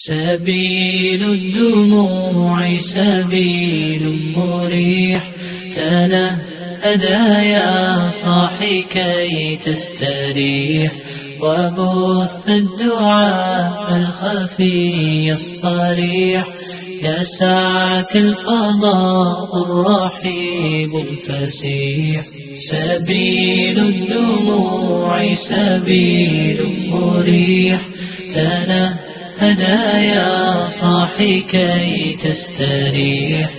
سبيل الدموع سبيل مريح، تنهدى يا صاحي كي تستريح، وبث الدعاء الخفي الصريح، يسعك الفضاء الرحيب الفسيح. سبيل الدموع سبيل مريح، تنهدى يا صاحي كي تستريح،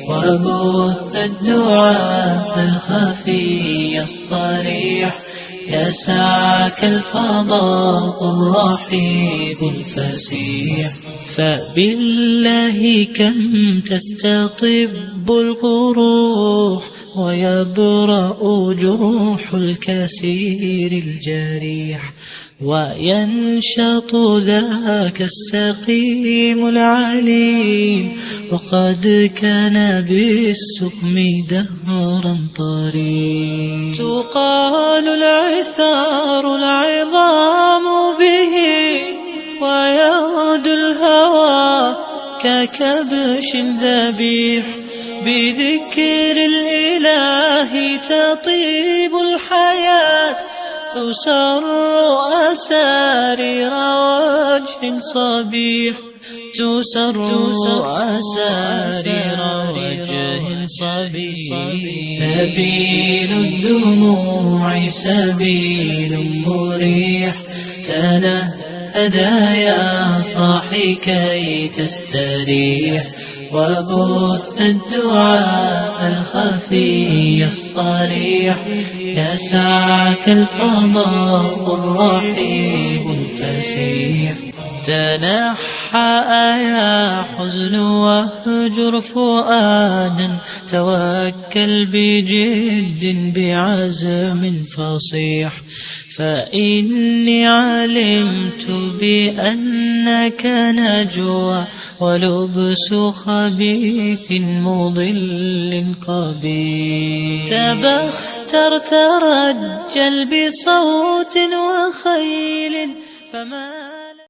وبث الدعاء الخفي الصريح، يسعك الفضاء الرحيب الفسيح. فبالله كم تستطب القروح، ويبرأ جروح الكسير الجريح، وينشط ذاك السقيم العليل، وقد كان بالسقم دهرا طريق. تقال العثار العظام به، ويغدو الهوى ككبش ذبيح، بذكر الإله تطيب الحياة، تسر أسارير وجه صبيح، تسر أسارير وجه صبيح. سبيل الدموع سبيل مريح، تنهدى يا صاحي كي تستريح، وبث الدعاء الخفي الصريح، يسعك الفضاء الرحيب الفسيح. تنحى يا حزن واهجر فؤادا، توكل بجد بعزم فصيح، فإني علمت بأنك نجوى، ولبس خبيث مضل قبيح. تبختر ترجل بصوت وخيل، فما